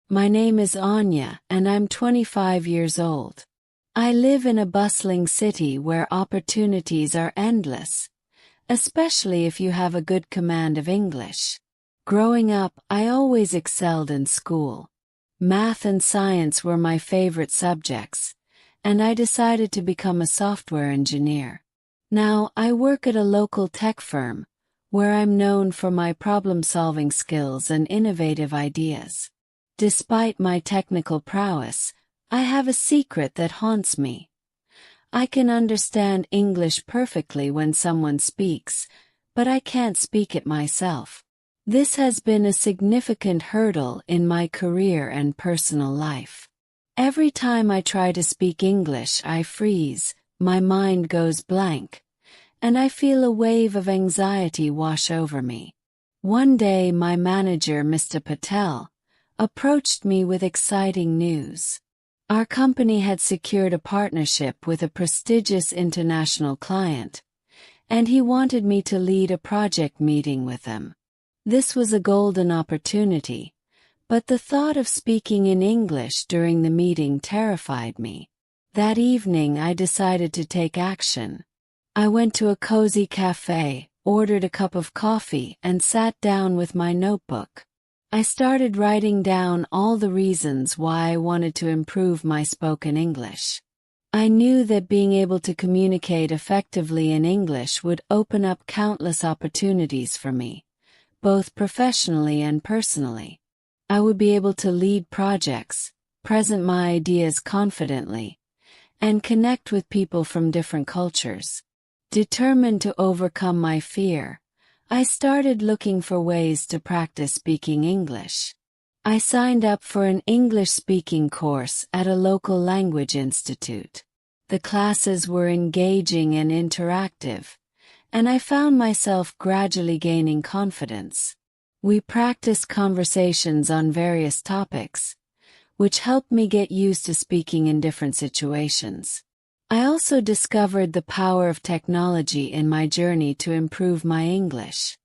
My name is Anya, and I'm 25 years old. I live in a bustling city where opportunities are endless, especially if you have a good command of English. Growing up, I always excelled in school. Math and science were my favorite subjects, and I decided to become a software engineer. Now, I work at a local tech firm, where I'm known for my problem-solving skills and innovative ideas. Despite my technical prowess, I have a secret that haunts me. I can understand English perfectly when someone speaks, but I can't speak it myself. This has been a significant hurdle in my career and personal life. Every time I try to speak English, I freeze, my mind goes blank, and I feel a wave of anxiety wash over me. One day, my manager, Mr. Patel, approached me with exciting news. Our company had secured a partnership with a prestigious international client, and he wanted me to lead a project meeting with them. This was a golden opportunity, but the thought of speaking in English during the meeting terrified me. That evening, I decided to take action. I went to a cozy cafe, ordered a cup of coffee, and sat down with my notebook. I started writing down all the reasons why I wanted to improve my spoken English. I knew that being able to communicate effectively in English would open up countless opportunities for me, both professionally and personally. I would be able to lead projects, present my ideas confidently, and connect with people from different cultures. Determined to overcome my fear, I started looking for ways to practice speaking English. I signed up for an English-speaking course at a local language institute. The classes were engaging and interactive, and I found myself gradually gaining confidence. We practiced conversations on various topics, which helped me get used to speaking in different situations. I also discovered the power of technology in my journey to improve my English.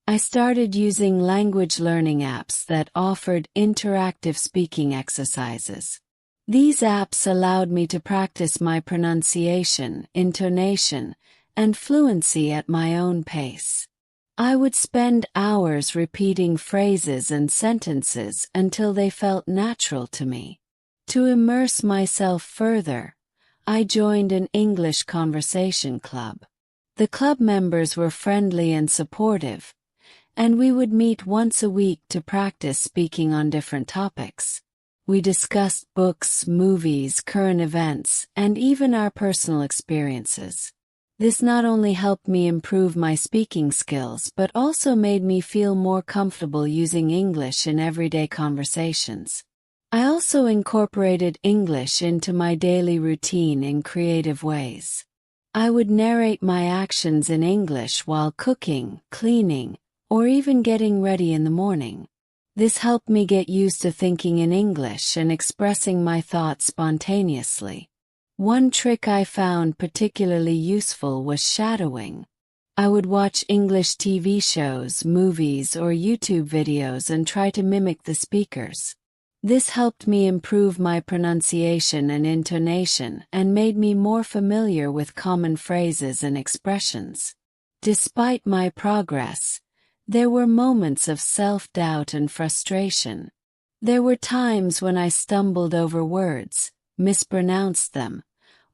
I started using language learning apps that offered interactive speaking exercises. These apps allowed me to practice my pronunciation, intonation, and fluency at my own pace. I would spend hours repeating phrases and sentences until they felt natural to me. To immerse myself further, I joined an English conversation club. The club members were friendly and supportive, and we would meet once a week to practice speaking on different topics. We discussed books, movies, current events, and even our personal experiences. This not only helped me improve my speaking skills but also made me feel more comfortable using English in everyday conversations. I also incorporated English into my daily routine in creative ways. I would narrate my actions in English while cooking, cleaning, or even getting ready in the morning. This helped me get used to thinking in English and expressing my thoughts spontaneously. One trick I found particularly useful was shadowing. I would watch English TV shows, movies, or YouTube videos and try to mimic the speakers. This helped me improve my pronunciation and intonation and made me more familiar with common phrases and expressions. Despite my progress, there were moments of self-doubt and frustration. There were times when I stumbled over words, mispronounced them,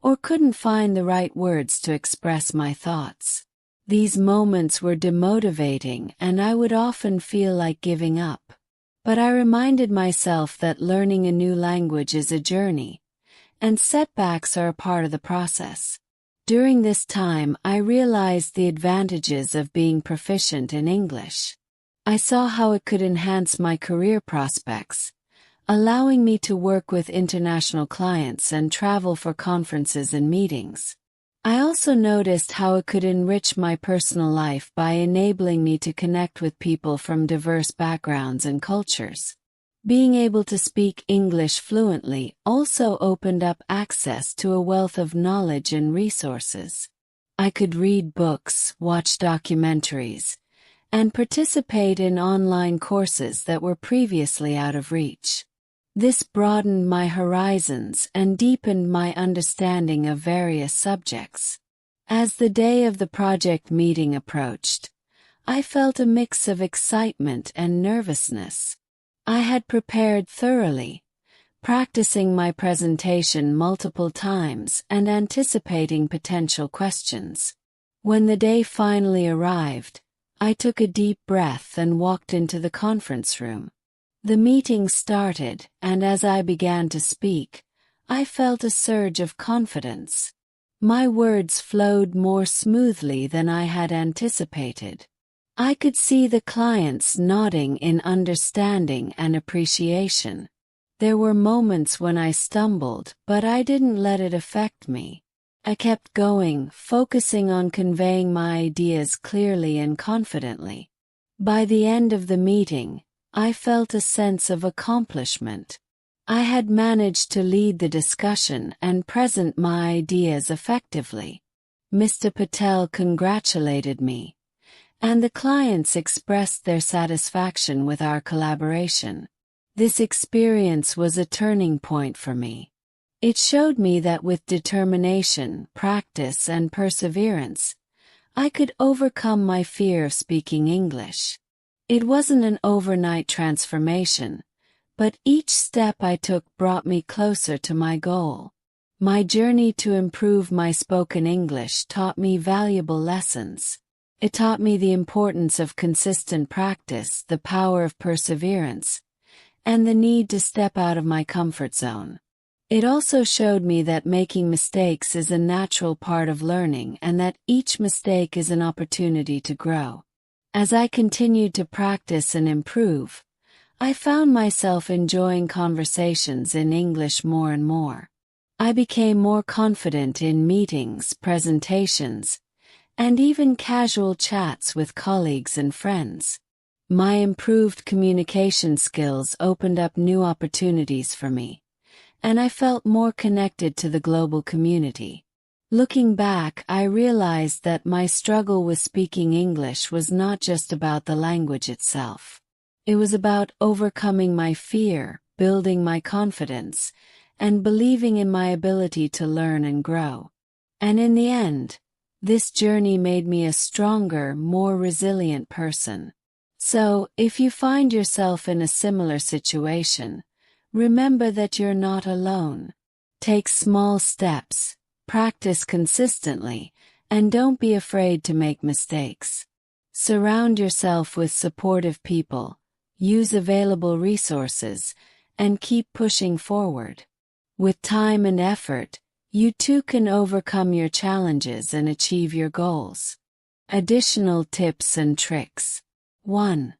or couldn't find the right words to express my thoughts. These moments were demotivating and I would often feel like giving up. But I reminded myself that learning a new language is a journey, and setbacks are a part of the process. During this time, I realized the advantages of being proficient in English. I saw how it could enhance my career prospects, allowing me to work with international clients and travel for conferences and meetings. I also noticed how it could enrich my personal life by enabling me to connect with people from diverse backgrounds and cultures. Being able to speak English fluently also opened up access to a wealth of knowledge and resources. I could read books, watch documentaries, and participate in online courses that were previously out of reach. This broadened my horizons and deepened my understanding of various subjects. As the day of the project meeting approached, I felt a mix of excitement and nervousness. I had prepared thoroughly, practicing my presentation multiple times and anticipating potential questions. When the day finally arrived, I took a deep breath and walked into the conference room. The meeting started, and as I began to speak, I felt a surge of confidence. My words flowed more smoothly than I had anticipated. I could see the clients nodding in understanding and appreciation. There were moments when I stumbled, but I didn't let it affect me. I kept going, focusing on conveying my ideas clearly and confidently. By the end of the meeting, I felt a sense of accomplishment. I had managed to lead the discussion and present my ideas effectively. Mr. Patel congratulated me, and the clients expressed their satisfaction with our collaboration. This experience was a turning point for me. It showed me that with determination, practice, and perseverance, I could overcome my fear of speaking English. It wasn't an overnight transformation, but each step I took brought me closer to my goal. My journey to improve my spoken English taught me valuable lessons. It taught me the importance of consistent practice, the power of perseverance, and the need to step out of my comfort zone. It also showed me that making mistakes is a natural part of learning and that each mistake is an opportunity to grow. As I continued to practice and improve, I found myself enjoying conversations in English more and more. I became more confident in meetings, presentations, and even casual chats with colleagues and friends. My improved communication skills opened up new opportunities for me, and I felt more connected to the global community. Looking back, I realized that my struggle with speaking English was not just about the language itself. It was about overcoming my fear, building my confidence, and believing in my ability to learn and grow. And in the end, this journey made me a stronger, more resilient person. So, if you find yourself in a similar situation, remember that you're not alone. Take small steps, practice consistently, and don't be afraid to make mistakes. Surround yourself with supportive people, use available resources, and keep pushing forward. With time and effort, you too can overcome your challenges and achieve your goals. Additional tips and tricks. 1.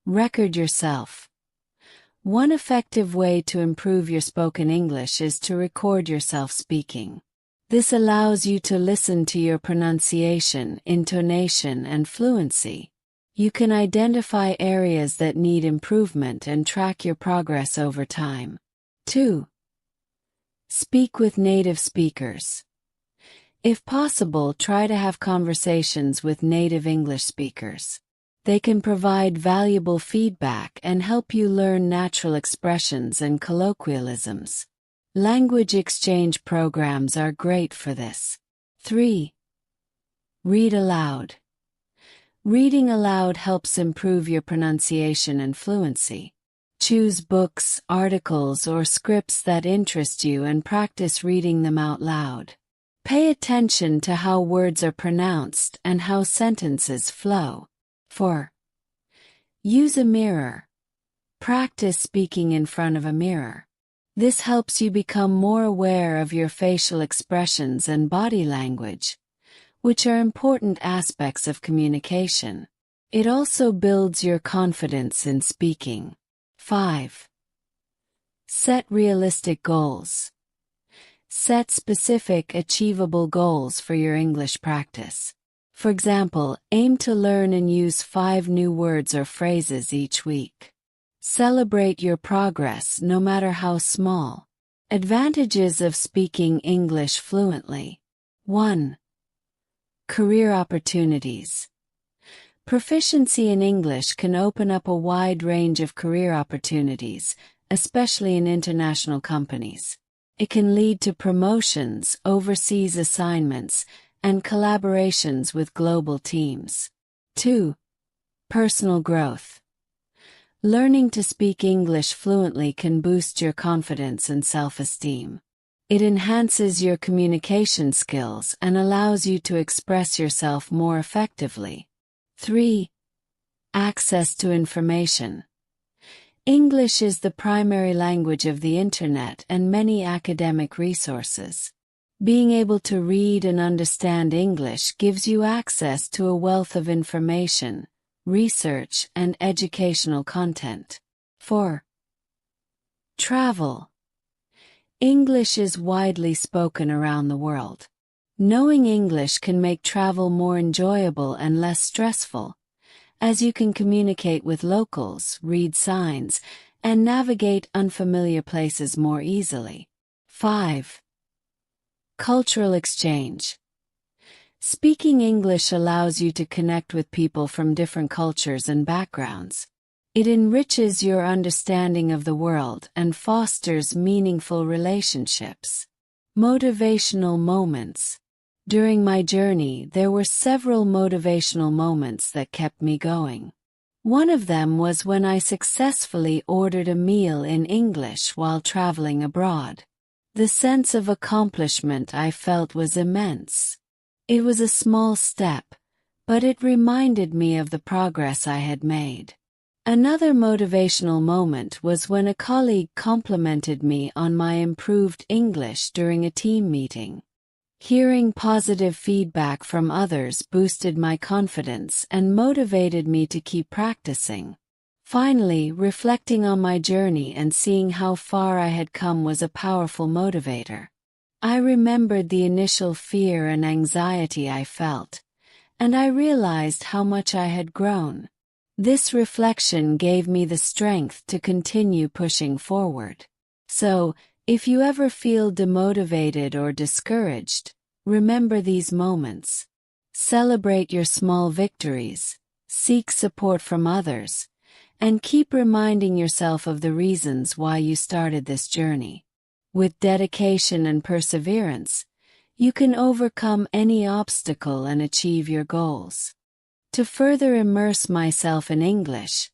Record yourself. One effective way to improve your spoken English is to record yourself speaking. This allows you to listen to your pronunciation, intonation, and fluency. You can identify areas that need improvement and track your progress over time. 2. Speak with native speakers. If possible, try to have conversations with native English speakers. They can provide valuable feedback and help you learn natural expressions and colloquialisms. Language exchange programs are great for this. 3. Read aloud. Reading aloud helps improve your pronunciation and fluency. Choose books, articles, or scripts that interest you and practice reading them out loud. Pay attention to how words are pronounced and how sentences flow. 4. Use a mirror. Practice speaking in front of a mirror. This helps you become more aware of your facial expressions and body language, which are important aspects of communication. It also builds your confidence in speaking. 5. Set realistic goals. Set specific, achievable goals for your English practice. For example, aim to learn and use 5 new words or phrases each week. Celebrate your progress, no matter how small. Advantages of speaking English fluently. 1. Career opportunities. Proficiency in English can open up a wide range of career opportunities, especially in international companies. It can lead to promotions, overseas assignments, and collaborations with global teams. 2. Personal growth. Learning to speak English fluently can boost your confidence and self-esteem. It enhances your communication skills and allows you to express yourself more effectively. 3. Access to information. English is the primary language of the Internet and many academic resources. Being able to read and understand English gives you access to a wealth of information, research, and educational content. 4. Travel. English is widely spoken around the world. Knowing English can make travel more enjoyable and less stressful, as you can communicate with locals, read signs, and navigate unfamiliar places more easily. 5. Cultural exchange. Speaking English allows you to connect with people from different cultures and backgrounds. It enriches your understanding of the world and fosters meaningful relationships. Motivational moments. During my journey, there were several motivational moments that kept me going. One of them was when I successfully ordered a meal in English while traveling abroad. The sense of accomplishment I felt was immense. It was a small step, but it reminded me of the progress I had made. Another motivational moment was when a colleague complimented me on my improved English during a team meeting. Hearing positive feedback from others boosted my confidence and motivated me to keep practicing. Finally, reflecting on my journey and seeing how far I had come was a powerful motivator. I remembered the initial fear and anxiety I felt, and I realized how much I had grown. This reflection gave me the strength to continue pushing forward. So, if you ever feel demotivated or discouraged, remember these moments. Celebrate your small victories, seek support from others, and keep reminding yourself of the reasons why you started this journey. With dedication and perseverance, you can overcome any obstacle and achieve your goals. To further immerse myself in English,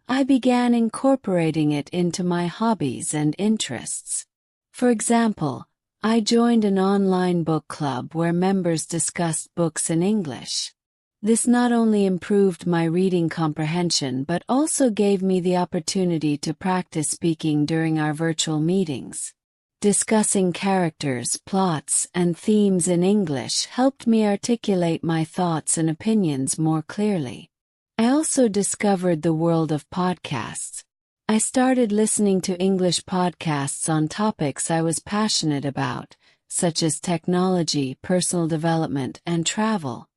I began incorporating it into my hobbies and interests. For example, I joined an online book club where members discussed books in English. This not only improved my reading comprehension but also gave me the opportunity to practice speaking during our virtual meetings. Discussing characters, plots, and themes in English helped me articulate my thoughts and opinions more clearly. I also discovered the world of podcasts. I started listening to English podcasts on topics I was passionate about, such as technology, personal development, and travel.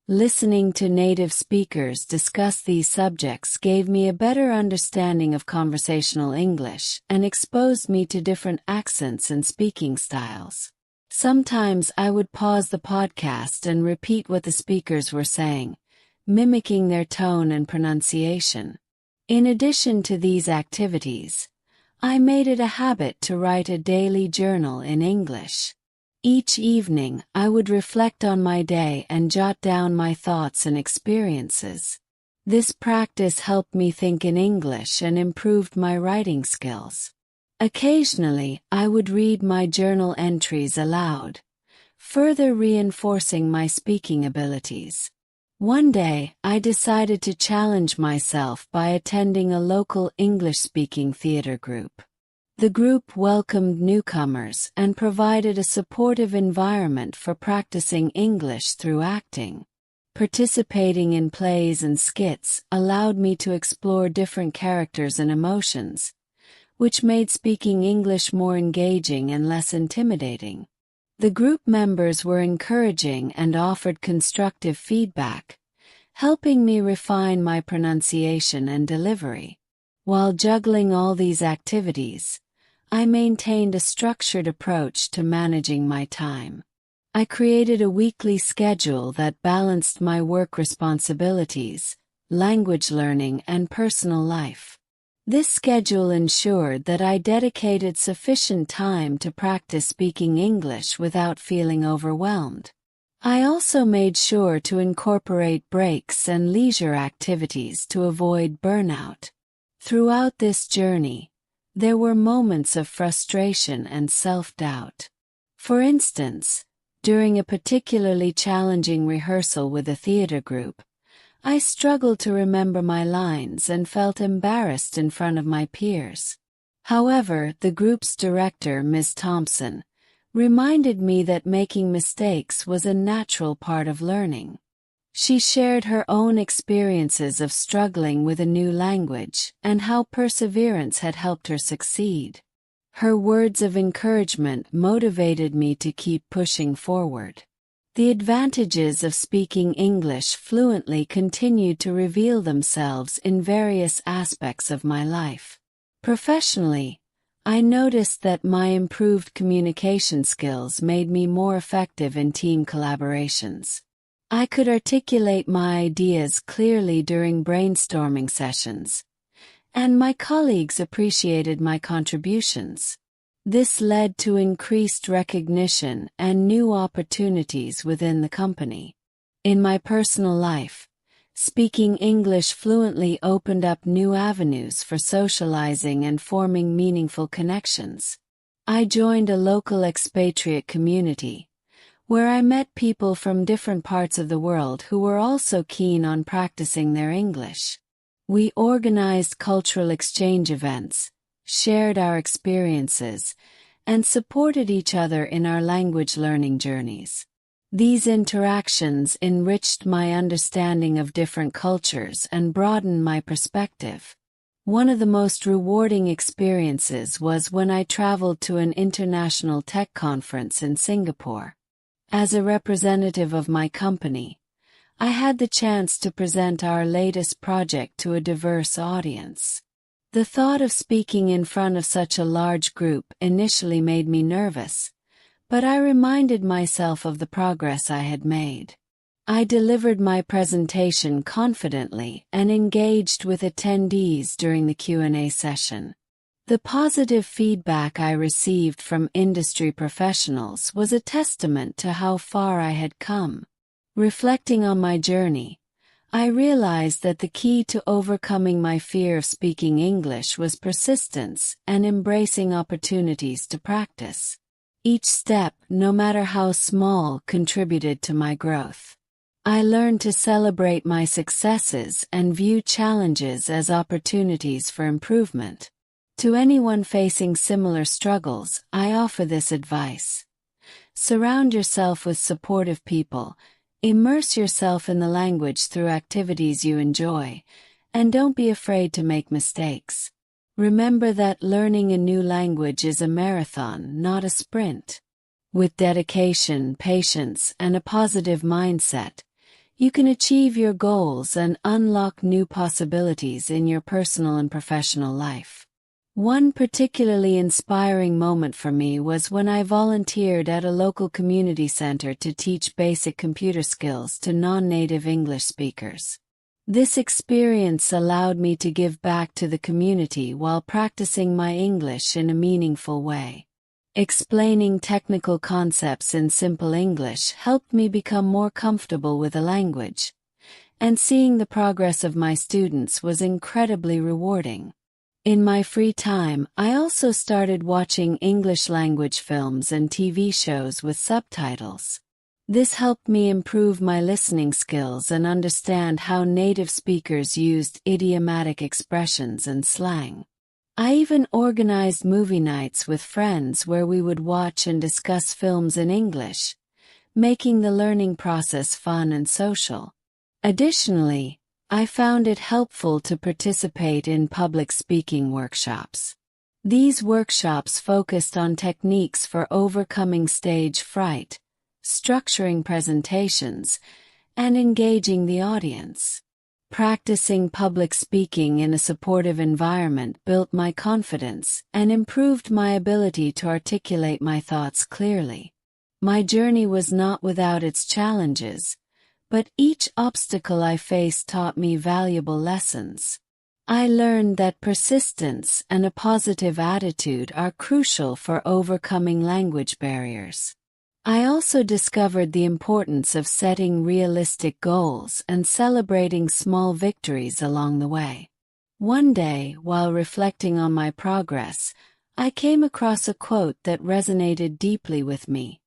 Listening to native speakers discuss these subjects gave me a better understanding of conversational English and exposed me to different accents and speaking styles. Sometimes I would pause the podcast and repeat what the speakers were saying, mimicking their tone and pronunciation. In addition to these activities, I made it a habit to write a daily journal in English. Each evening, I would reflect on my day and jot down my thoughts and experiences. This practice helped me think in English and improved my writing skills. Occasionally, I would read my journal entries aloud, further reinforcing my speaking abilities. One day, I decided to challenge myself by attending a local English-speaking theater group. The group welcomed newcomers and provided a supportive environment for practicing English through acting. Participating in plays and skits allowed me to explore different characters and emotions, which made speaking English more engaging and less intimidating. The group members were encouraging and offered constructive feedback, helping me refine my pronunciation and delivery. While juggling all these activities, I maintained a structured approach to managing my time. I created a weekly schedule that balanced my work responsibilities, language learning, and personal life. This schedule ensured that I dedicated sufficient time to practice speaking English without feeling overwhelmed. I also made sure to incorporate breaks and leisure activities to avoid burnout. Throughout this journey, there were moments of frustration and self-doubt. For instance, during a particularly challenging rehearsal with a theater group, I struggled to remember my lines and felt embarrassed in front of my peers. However, the group's director, Ms. Thompson, reminded me that making mistakes was a natural part of learning. She shared her own experiences of struggling with a new language and how perseverance had helped her succeed. Her words of encouragement motivated me to keep pushing forward. The advantages of speaking English fluently continued to reveal themselves in various aspects of my life. Professionally, I noticed that my improved communication skills made me more effective in team collaborations. I could articulate my ideas clearly during brainstorming sessions, and my colleagues appreciated my contributions. This led to increased recognition and new opportunities within the company. In my personal life, speaking English fluently opened up new avenues for socializing and forming meaningful connections. I joined a local expatriate community, where I met people from different parts of the world who were also keen on practicing their English. We organized cultural exchange events, shared our experiences, and supported each other in our language learning journeys. These interactions enriched my understanding of different cultures and broadened my perspective. One of the most rewarding experiences was when I traveled to an international tech conference in Singapore. As a representative of my company, I had the chance to present our latest project to a diverse audience. The thought of speaking in front of such a large group initially made me nervous, but I reminded myself of the progress I had made. I delivered my presentation confidently and engaged with attendees during the Q&A session. The positive feedback I received from industry professionals was a testament to how far I had come. Reflecting on my journey, I realized that the key to overcoming my fear of speaking English was persistence and embracing opportunities to practice. Each step, no matter how small, contributed to my growth. I learned to celebrate my successes and view challenges as opportunities for improvement. To anyone facing similar struggles, I offer this advice. Surround yourself with supportive people. Immerse yourself in the language through activities you enjoy, and don't be afraid to make mistakes. Remember that learning a new language is a marathon, not a sprint. With dedication, patience, and a positive mindset, you can achieve your goals and unlock new possibilities in your personal and professional life. One particularly inspiring moment for me was when I volunteered at a local community center to teach basic computer skills to non-native English speakers. This experience allowed me to give back to the community while practicing my English in a meaningful way. Explaining technical concepts in simple English helped me become more comfortable with the language, and seeing the progress of my students was incredibly rewarding. In my free time, I also started watching English language films and TV shows with subtitles. This helped me improve my listening skills and understand how native speakers used idiomatic expressions and slang. I even organized movie nights with friends where we would watch and discuss films in English, making the learning process fun and social. Additionally, I found it helpful to participate in public speaking workshops. These workshops focused on techniques for overcoming stage fright, structuring presentations, and engaging the audience. Practicing public speaking in a supportive environment built my confidence and improved my ability to articulate my thoughts clearly. My journey was not without its challenges, but each obstacle I faced taught me valuable lessons. I learned that persistence and a positive attitude are crucial for overcoming language barriers. I also discovered the importance of setting realistic goals and celebrating small victories along the way. One day, while reflecting on my progress, I came across a quote that resonated deeply with me.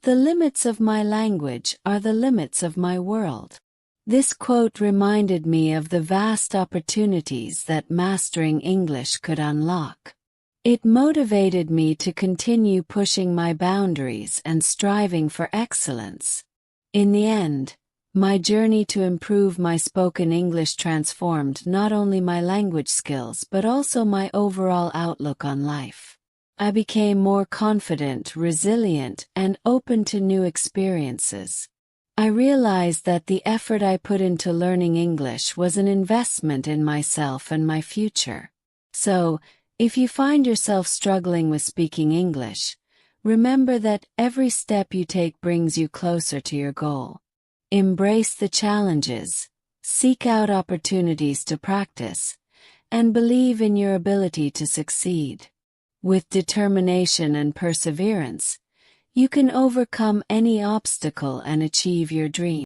"The limits of my language are the limits of my world." This quote reminded me of the vast opportunities that mastering English could unlock. It motivated me to continue pushing my boundaries and striving for excellence. In the end, my journey to improve my spoken English transformed not only my language skills but also my overall outlook on life. I became more confident, resilient, and open to new experiences. I realized that the effort I put into learning English was an investment in myself and my future. So, if you find yourself struggling with speaking English, remember that every step you take brings you closer to your goal. Embrace the challenges, seek out opportunities to practice, and believe in your ability to succeed. With determination and perseverance, you can overcome any obstacle and achieve your dream.